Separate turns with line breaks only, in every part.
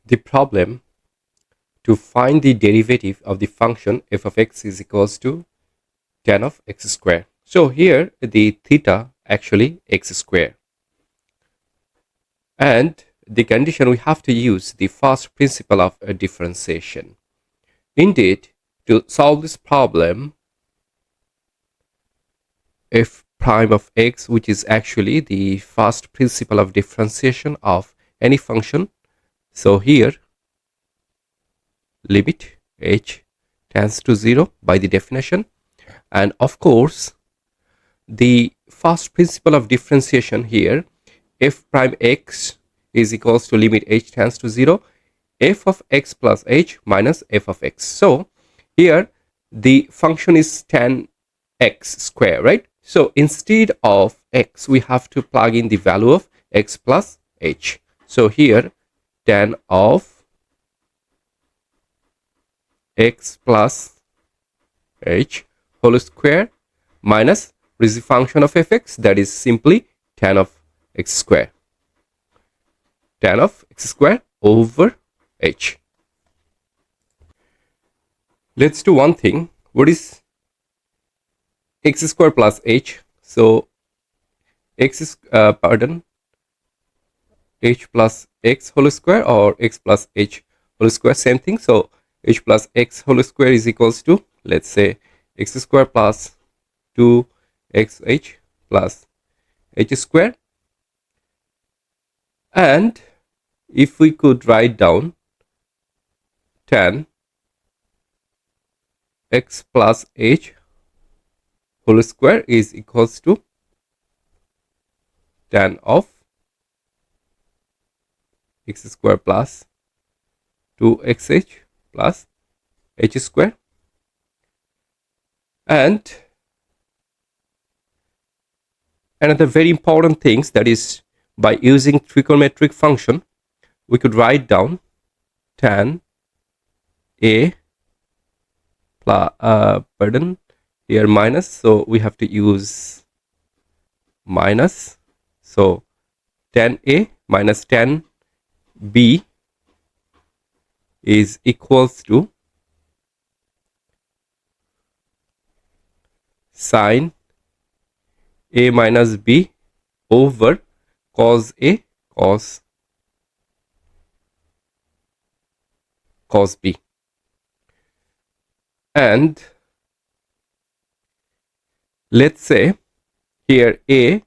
the problem to find the derivative of the function f of x is equals to tan of x square. So here the theta actually x square, and the condition we have to use the first principle of a differentiation. Indeed, to solve this problem, f prime of x, which is actually the first principle of differentiation of any function, so here limit h tends to 0 by the definition, and of course the first principle of differentiation here, f prime x is equals to limit h tends to 0 f of x plus h minus f of x. So here the function is tan x square, right? So instead of x we have to plug in the value of x plus h. So here tan of x plus h whole square minus what is the function of fx, that is simply tan of x square, tan of x square over h. Let's do one thing. What is x square plus h? So x is h plus x whole square or x plus h whole square, same thing. So h plus x whole square is equals to, let's say, x square plus 2xh plus h square. And if we could write down tan x plus h whole square is equals to tan of x square plus 2xh plus h square. And another very important things, that is, by using trigonometric function we could write down tan a plus here minus, so we have to use minus, so tan a minus tan b is equals to sine a minus b over cos a cos b. And let's say here a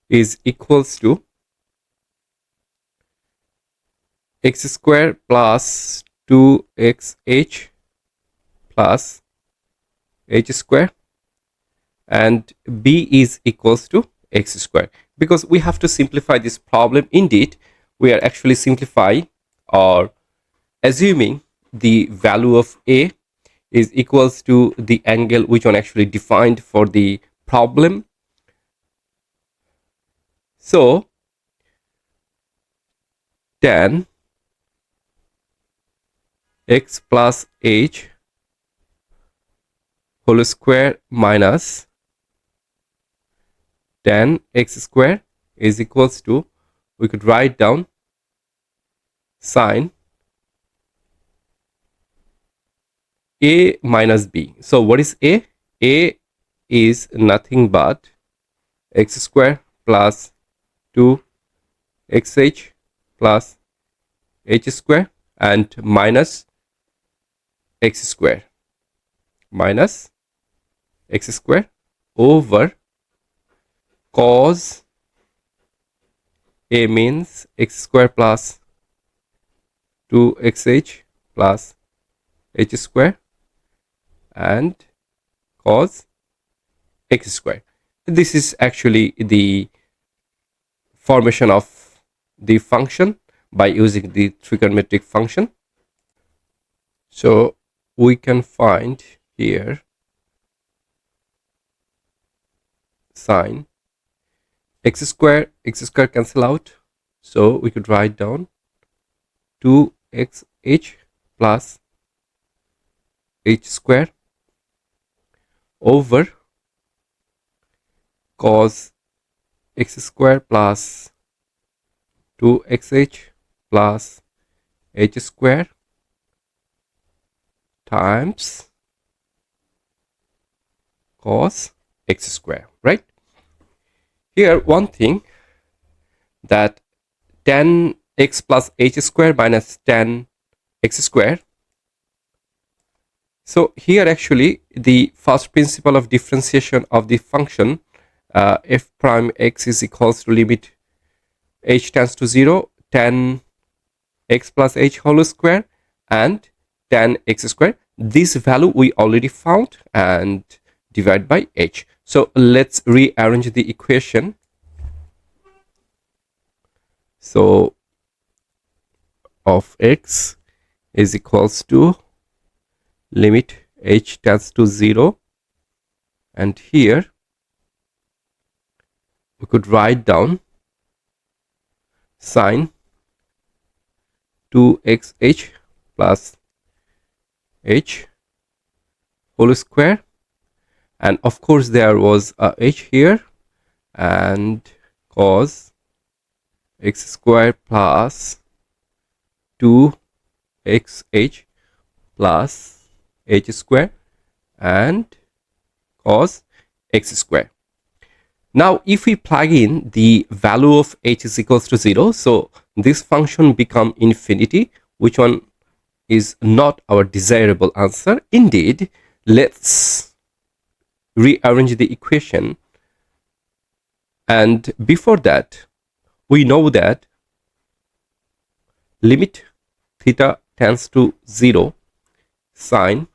is equals to x square plus 2xh plus h square, and b is equals to x square. Because we have to simplify this problem, indeed we are actually simplifying or assuming the value of a is equals to the angle which one actually defined for the problem. So tan x plus h whole square minus tan x square is equals to, we could write down sine a minus b. So what is a? A is nothing but x square plus 2xh plus h square and minus x square over cos a means x square plus 2xh plus h square and cos x square. This is actually the formation of the function by using the trigonometric function. So we can find here sine x square cancel out, so we could write down 2xh plus h square over cos x square plus 2xh plus h square times cos x square, right? Here one thing, that tan x plus h square minus tan x square. So here actually the first principle of differentiation of the function f prime x is equals to limit h tends to 0 tan x plus h whole square and tan x square. This value we already found and divide by h. So let's rearrange the equation. So of x is equals to limit h tends to 0, and here we could write down sine 2xh plus h whole square, and of course there was a h here, and cos x square plus 2xh plus h square and cos x square. Now if we plug in the value of h is equals to 0, so this function become infinity, which one is not our desirable answer. Indeed, let's rearrange the equation, and before that we know that limit theta tends to 0 sine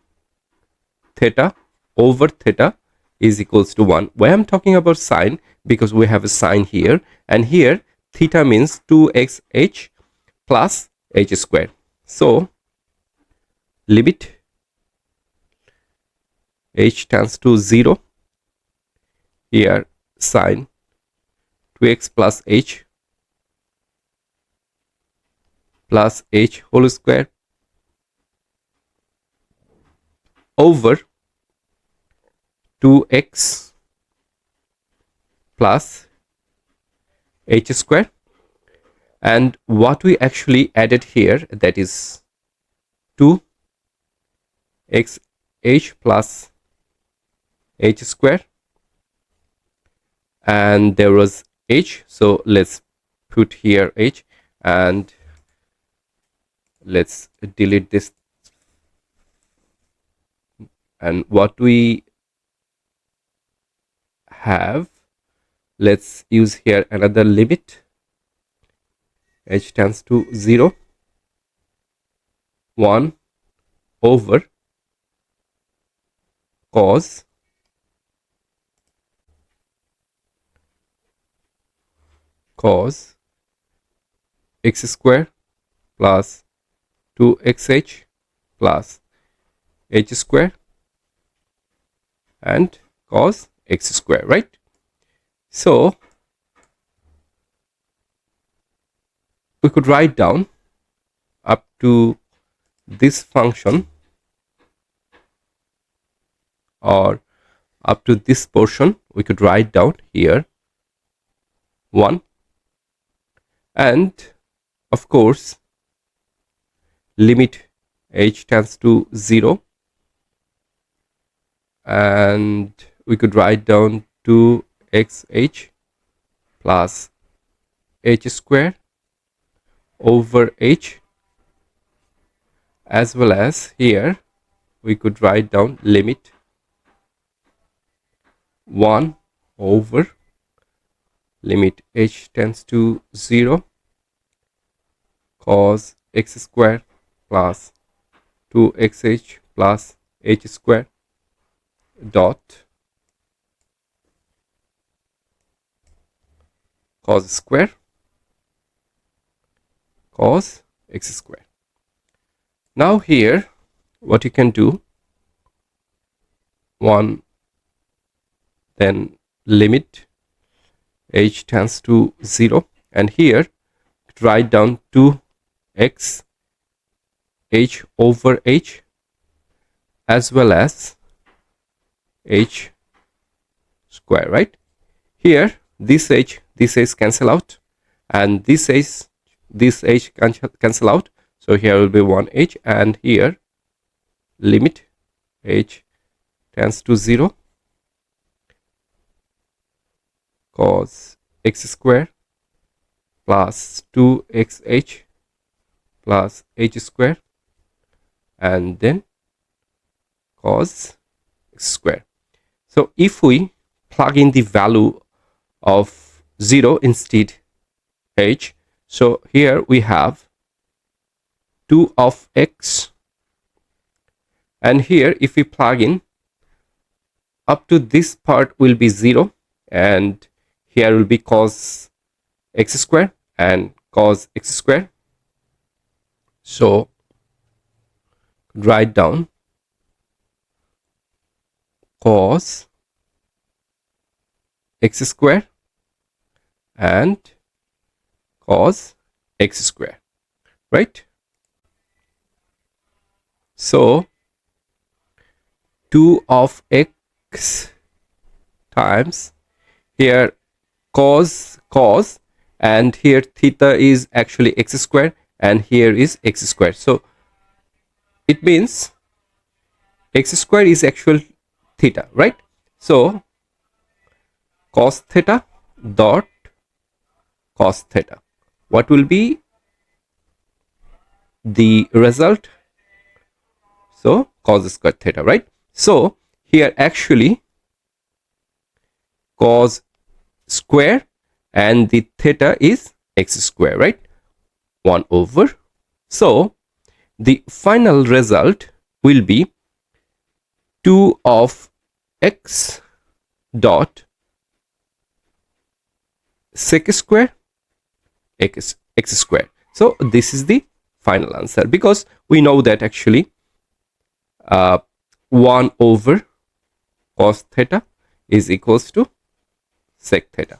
theta over theta is equals to 1. Why I'm talking about sine? Because we have a sine here, and here theta means 2xh plus h square. So limit h tends to 0, here sine 2x plus h whole square over 2x plus h square, and what we actually added here, that is 2xh plus h square, and there was h, so let's put here h, and let's delete this, and what we have, let's use here another limit h tends to 0 1 over cos x square plus 2xh plus h square and cos x square, right? So we could write down up to this function, or up to this portion we could write down here 1, and of course limit h tends to 0, and we could write down 2xh plus h square over h, as well as here we could write down limit 1 over limit h tends to 0 cos x square plus 2xh plus h square dot cos square cos x square. Now here what you can do, 1, then limit h tends to 0, and here write down 2x h over h, as well as h square, right? Here this h cancel out, and this h this h cancel out, so here will be 1h, and here limit h tends to 0 cos x square plus 2xh plus h square, and then cos x square. So if we plug in the value of 0 instead h, so here we have 2 of x, and here if we plug in up to this part will be 0, and here will be cos x square and cos x square. So write down cos x square and cos x square, right? So 2 of x times here cos, and here theta is actually x square, and here is x square. So it means x square is actual theta, right? So cos theta dot cos theta, what will be the result? So cos square theta, right? So here actually cos square and the theta is x square, right? 1 over. So the final result will be 2 of x dot sec square x square. So this is the final answer, because we know that actually 1 over cos theta is equals to sec theta.